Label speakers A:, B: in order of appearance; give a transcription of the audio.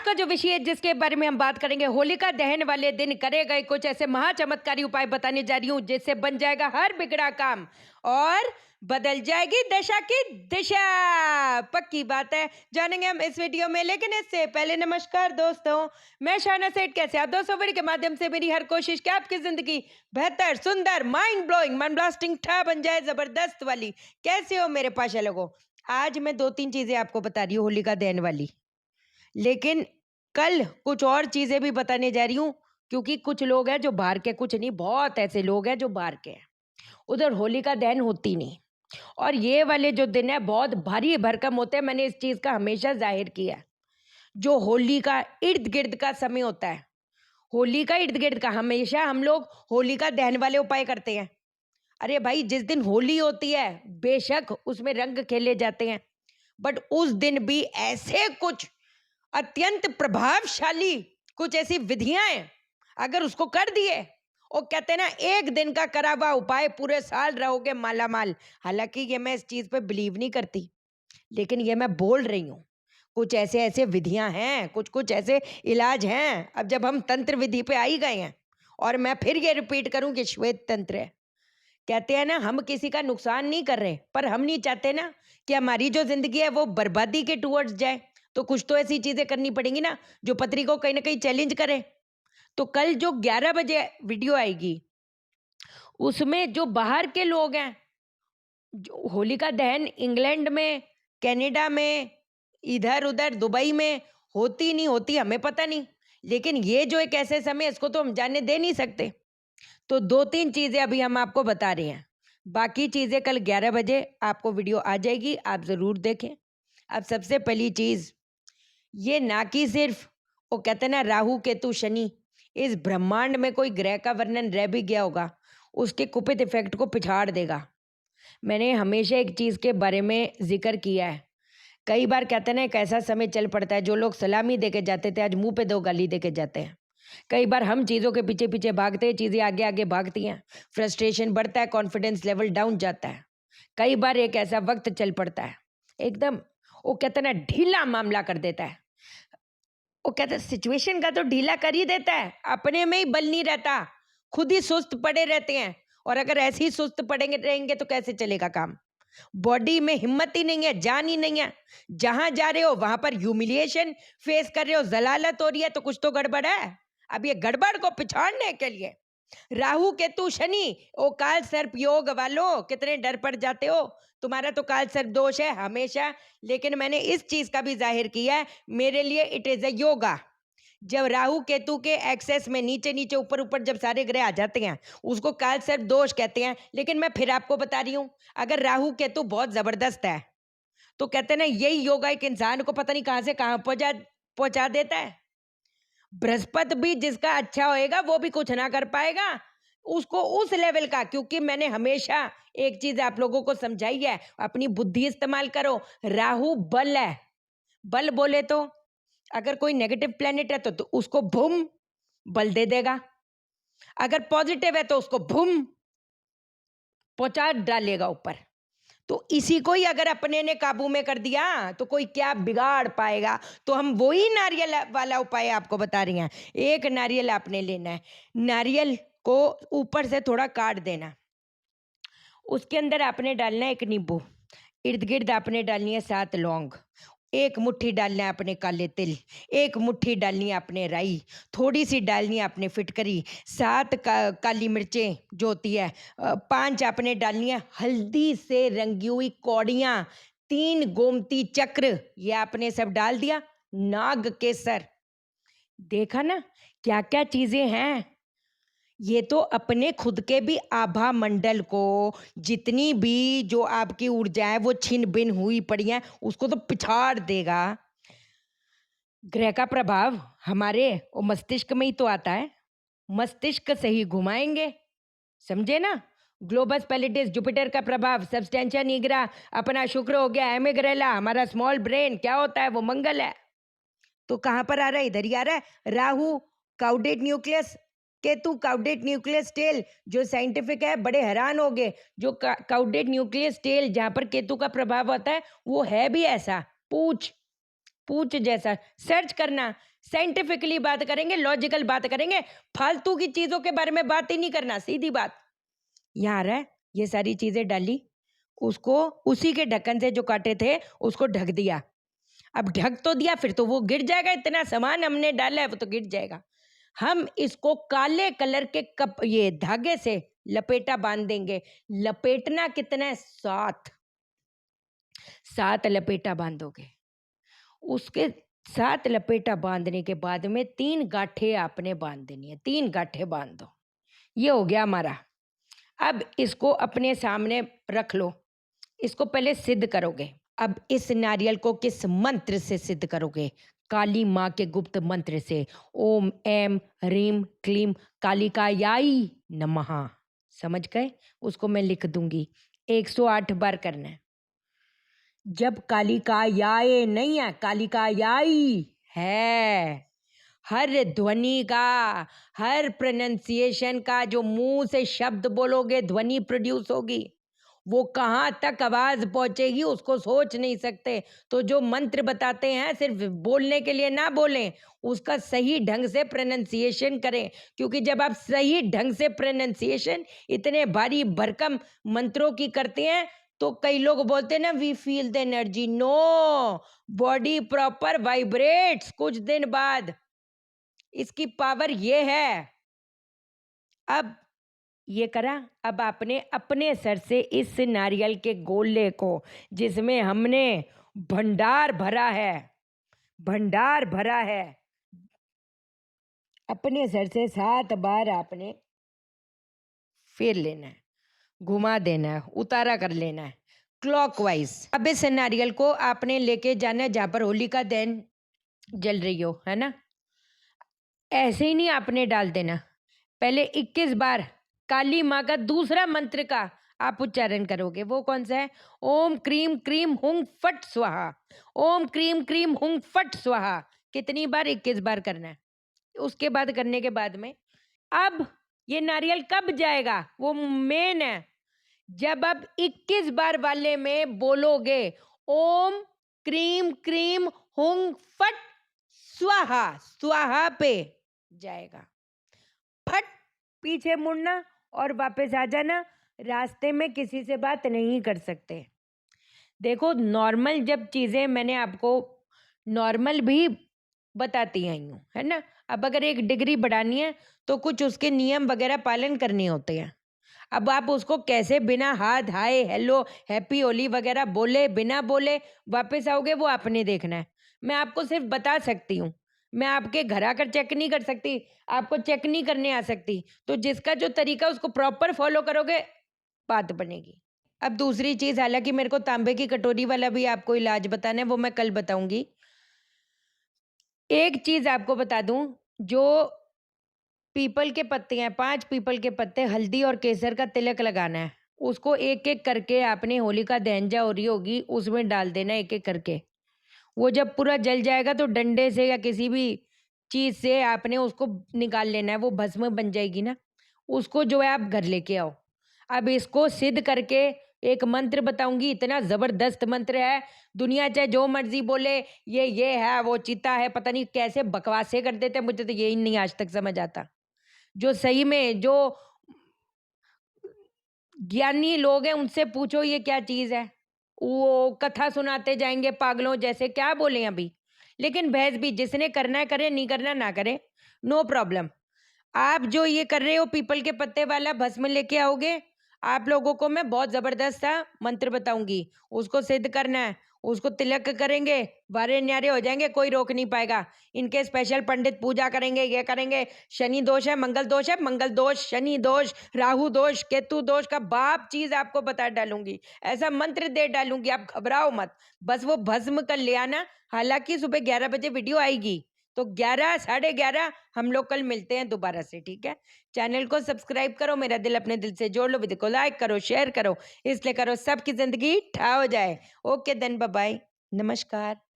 A: का जो विषय है जिसके बारे में हम बात करेंगे, होलिका दहन वाले दिन करे गए कुछ ऐसे महाचमत्कारी उपाय बताने जा रही हूँ जिससे बन जाएगा हर बिगड़ा काम और बदल जाएगी दशा की दिशा। पक्की बात है, जानेंगे हम इस वीडियो में। लेकिन इससे पहले नमस्कार दोस्तों, मैं शाना सेठ। कैसे आप दोस्तों? वीडियो के माध्यम से मेरी हर कोशिश कि आपकी जिंदगी बेहतर, सुंदर, माइंड ब्लोइंग, मन ब्लास्टिंग ठा बन जाए, जबरदस्त वाली। कैसे हो मेरे पाशा लोगों? आज मैं 2-3 चीजें आपको बता रही हूँ होलिका दहन वाली, लेकिन कल कुछ और चीजें भी बताने जा रही हूँ, क्योंकि कुछ लोग हैं जो बाहर के, कुछ नहीं, बहुत ऐसे लोग हैं जो बाहर के हैं, उधर होलिका दहन होती नहीं। और ये वाले जो दिन है बहुत भारी भरकम होते हैं। मैंने इस चीज का हमेशा जाहिर किया है। जो होली का इर्द गिर्द का समय होता है, होली का इर्द गिर्द का हमेशा हम लोग होलिका दहन वाले उपाय करते हैं। अरे भाई, जिस दिन होली होती है बेशक उसमें रंग खेले जाते हैं, बट उस दिन भी ऐसे कुछ अत्यंत प्रभावशाली कुछ ऐसी विधियां हैं, अगर उसको कर दिए, वो कहते हैं ना, एक दिन का करा हुआ उपाय पूरे साल रहोगे माला माल। हालांकि ये मैं इस चीज पे बिलीव नहीं करती, लेकिन ये मैं बोल रही हूँ। कुछ ऐसे ऐसे विधियां हैं, कुछ कुछ ऐसे इलाज हैं। अब जब हम तंत्र विधि पे आ ही गए हैं, और मैं फिर ये रिपीट करूं कि श्वेत तंत्र है, कहते हैं ना, हम किसी का नुकसान नहीं कर रहे, पर हम नहीं चाहते ना कि हमारी जो जिंदगी है वो बर्बादी के टूवर्ड्स जाए। तो कुछ तो ऐसी चीजें करनी पड़ेंगी ना जो पत्री को कहीं ना कहीं चैलेंज करे। तो कल जो 11 बजे वीडियो आएगी, उसमें जो बाहर के लोग हैं, जो होलिका दहन इंग्लैंड में, कनाडा में, इधर उधर दुबई में होती नहीं होती हमें पता नहीं, लेकिन ये जो एक ऐसे समय, इसको तो हम जाने दे नहीं सकते। तो 2-3 चीजें अभी हम आपको बता रहे हैं, बाकी चीजें कल 11 बजे आपको वीडियो आ जाएगी, आप जरूर देखें। अब सबसे पहली चीज, ये ना कि सिर्फ वो कहते हैं ना राहु केतु शनि, इस ब्रह्मांड में कोई ग्रह का वर्णन रह भी गया होगा, उसके कुपित इफेक्ट को पिछाड़ देगा। मैंने हमेशा एक चीज के बारे में जिक्र किया है। कई बार कहते हैं ना, एक ऐसा समय चल पड़ता है, जो लोग सलामी देके जाते थे आज मुंह पे 2 गाली देके जाते हैं। कई बार हम चीज़ों के पीछे पीछे भागते हैं, चीज़ें आगे आगे भागती हैं, फ्रस्ट्रेशन बढ़ता है, कॉन्फिडेंस लेवल डाउन जाता है। कई बार एक ऐसा वक्त चल पड़ता है, एकदम वो कहते हैं ना ढीला मामला कर देता है। वो कहते हैं सिचुएशन का तो ढीला कर ही देता है, अपने में ही बल नहीं रहता, खुद ही सुस्त पड़े रहते हैं। और अगर ऐसे ही सुस्त पड़ेंगे रहेंगे तो कैसे चलेगा काम? बॉडी में हिम्मत ही नहीं है, जान ही नहीं है। जहां जा रहे हो वहां पर ह्यूमिलिएशन फेस कर रहे हो, जलालत हो रही है, तो कुछ तो गड़बड़ है। अब ये गड़बड़ को पिछाड़ने के लिए राहु केतु शनि, ओ काल सर्प योग वालों, कितने डर पड़ जाते हो। तुम्हारा तो काल सर्प दोष है हमेशा, लेकिन मैंने इस चीज का भी जाहिर किया है, मेरे लिए इट इज अ योगा। जब राहु केतु के एक्सेस में नीचे नीचे ऊपर ऊपर जब सारे ग्रह आ जाते हैं, उसको काल सर्प दोष कहते हैं। लेकिन मैं फिर आपको बता रही हूं, अगर राहु केतु बहुत जबरदस्त है, तो कहते हैं ना यही योगा एक इंसान को पता नहीं कहां से कहां पहुंचा पहुंचा देता है। बृहस्पति भी जिसका अच्छा होएगा वो भी कुछ ना कर पाएगा उसको उस लेवल का, क्योंकि मैंने हमेशा एक चीज आप लोगों को समझाई है, अपनी बुद्धि इस्तेमाल करो। राहु बल है, बल बोले तो अगर कोई नेगेटिव प्लेनेट है तो उसको भूम बल दे देगा, अगर पॉजिटिव है तो उसको भूम पहुंचा डालेगा ऊपर। तो इसी को ही अगर अपने ने काबू में कर दिया तो कोई क्या बिगाड़ पाएगा। तो हम वही नारियल वाला उपाय आपको बता रही हैं। एक नारियल आपने लेना है, नारियल को ऊपर से थोड़ा काट देना, उसके अंदर आपने डालना है 1 नींबू, इर्द गिर्द आपने डालनी है 7 लौंग, 1 मुट्ठी डालना है आपने काले तिल, 1 मुट्ठी डालनी है आपने राई, थोड़ी सी डालनी है आपने फिटकरी, 7 काली मिर्चें जो होती है, 5 आपने डालनी है हल्दी से रंगी हुई कौड़ियाँ, 3 गोमती चक्र, ये आपने सब डाल दिया। नाग केसर, देखा ना क्या क्या चीजें हैं। ये तो अपने खुद के भी आभा मंडल को, जितनी भी जो आपकी ऊर्जा है वो छिन भिन हुई पड़ी है, उसको तो पिछाड़ देगा। ग्रह का प्रभाव हमारे वो मस्तिष्क में ही तो आता है, मस्तिष्क से ही घुमाएंगे, समझे ना। ग्लोबस पैलिडिस जुपिटर का प्रभाव, सब्सटेंशिया निग्रा अपना शुक्र हो गया, एमिग्रेला हमारा स्मॉल ब्रेन क्या होता है वो मंगल है। तो कहाँ पर आ रहा है? इधर ही आ रहा है। Rahu caudate nucleus, Ketu caudate nucleus tail, जो साइंटिफिक है बड़े हैरान हो गए। जो काउडेट न्यूक्लियस टेल जहाँ पर केतु का प्रभाव होता है वो है भी ऐसा, पूछ पूछ जैसा सर्च करना, साइंटिफिकली बात करेंगे, लॉजिकल बात करेंगे, फालतू की चीजों के बारे में बात ही नहीं करना, सीधी बात। यहाँ आ रहा है, ये सारी चीजें डाली, उसको उसी के ढक्कन से जो काटे थे उसको ढक दिया। अब ढक तो दिया, फिर तो वो गिर जाएगा, इतना सामान हमने डाला है वो तो गिर जाएगा। हम इसको काले कलर के कप ये धागे से लपेटा बांध देंगे। लपेटना कितना है? 7 लपेटा बांधोगे। उसके 7 लपेटा बांधने के बाद में 3 गांठें आपने बांध देनी है। 3 गांठें बांध दो। ये हो गया हमारा। अब इसको अपने सामने रख लो। इसको पहले सिद्ध करोगे। अब इस नारियल को किस मंत्र से सिद्ध करोगे? काली माँ के गुप्त मंत्र से। ओम ऐं ह्रीं क्लीं कालिकायाई नमः। समझ गए? उसको मैं लिख दूंगी। 108 बार करना है। जब कालिकायाय नहीं है, कालिकायाई है। हर ध्वनि का, हर प्रोनाउंसिएशन का जो मुंह से शब्द बोलोगे ध्वनि प्रोड्यूस होगी। वो कहाँ तक आवाज पहुंचेगी उसको सोच नहीं सकते। तो जो मंत्र बताते हैं सिर्फ बोलने के लिए ना बोलें, उसका सही ढंग से प्रोनाउंसिएशन करें। क्योंकि जब आप सही ढंग से प्रोनाउंसिएशन इतने भारी भरकम मंत्रों की करते हैं तो कई लोग बोलते हैं ना, we feel the energy. No, body proper vibrates कुछ दिन बाद। इसकी पावर ये है। अब ये करा। अब आपने अपने सर से इस नारियल के गोले को, जिसमें हमने भंडार भरा है, भंडार भरा है, अपने सर से 7 बार आपने फेर लेना है, घुमा देना है, उतारा कर लेना है क्लॉकवाइज। अब इस नारियल को आपने लेके जाना है जहां पर होलिका दहन जल रही हो, है ना। ऐसे ही नहीं आपने डाल देना। पहले 21 बार काली माँ का दूसरा मंत्र का आप उच्चारण करोगे। वो कौन सा है? ओम क्रीम क्रीम हुंग फट स्वाहा। ओम क्रीम क्रीम हुंग फट स्वाहा। कितनी बार? 21 बार करना है। उसके बाद करने के बाद में अब ये नारियल कब जाएगा? वो मेन है। जब आप 21 बार वाले में बोलोगे ओम क्रीम क्रीम हुंग फट स्वाहा, स्वाहा पे जाएगा। फट पीछे मुड़ना और वापस आ जाना। रास्ते में किसी से बात नहीं कर सकते। देखो, नॉर्मल जब चीज़ें मैंने आपको नॉर्मल भी बताती आई हूँ, है ना। अब अगर 1 डिग्री बढ़ानी है तो कुछ उसके नियम वगैरह पालन करने होते हैं। अब आप उसको कैसे बिना हाथ हाय हेलो हैप्पी होली वगैरह बोले, बिना बोले वापस आओगे, वो आपने देखना है। मैं आपको सिर्फ बता सकती हूँ। मैं आपके घर आकर चेक नहीं कर सकती, आपको चेक नहीं करने आ सकती। तो जिसका जो तरीका उसको प्रॉपर फॉलो करोगे, बात बनेगी। अब दूसरी चीज़, हालांकि मेरे को तांबे की कटोरी वाला भी आपको इलाज बताना है, वो मैं कल बताऊंगी। एक चीज़ आपको बता दूं, जो पीपल के पत्ते हैं, 5 पीपल के पत्ते, हल्दी और केसर का तिलक लगाना है। उसको एक-एक करके आपने होलिका दहन जो हो रही होगी उसमें डाल देना है एक-एक करके। वो जब पूरा जल जाएगा तो डंडे से या किसी भी चीज़ से आपने उसको निकाल लेना है, वो भस्म बन जाएगी ना। उसको जो है आप घर लेके आओ। अब इसको सिद्ध करके एक मंत्र बताऊँगी, इतना ज़बरदस्त मंत्र है, दुनिया चाहे जो मर्ज़ी बोले, ये है, वो चीता है, पता नहीं कैसे बकवासें कर देते हैं, मुझे तो यही नहीं आज तक समझ आता। जो सही में जो ज्ञानी लोग हैं उनसे पूछो ये क्या चीज़ है। वो कथा सुनाते जाएँगे पागलों जैसे, क्या बोलें अभी। लेकिन बहस भी जिसने करना है करे, नहीं करना ना करे, नो प्रॉब्लम। आप जो ये कर रहे हो पीपल के पत्ते वाला भस्म लेके आओगे, आप लोगों को मैं बहुत ज़बरदस्त सा मंत्र बताऊँगी, उसको सिद्ध करना है, उसको तिलक करेंगे, वारे न्यारे हो जाएँगे, कोई रोक नहीं पाएगा। इनके स्पेशल पंडित पूजा करेंगे, ये करेंगे। शनि दोष है, मंगल दोष, शनि दोष, राहु दोष, केतु दोष का बाप चीज़ आपको बता डालूँगी। ऐसा मंत्र दे डालूँगी, आप घबराओ मत। बस वो भस्म कर ले आना, हालाँकि सुबह 11 बजे वीडियो आएगी। तो 11 साढ़े 11 हम लोग कल मिलते हैं दोबारा से, ठीक है। चैनल को सब्सक्राइब करो, मेरा दिल अपने दिल से जोड़ लो, वीडियो को लाइक करो, शेयर करो, इसलिए करो सबकी जिंदगी ठा हो जाए। ओके देन, बाय बाय, नमस्कार।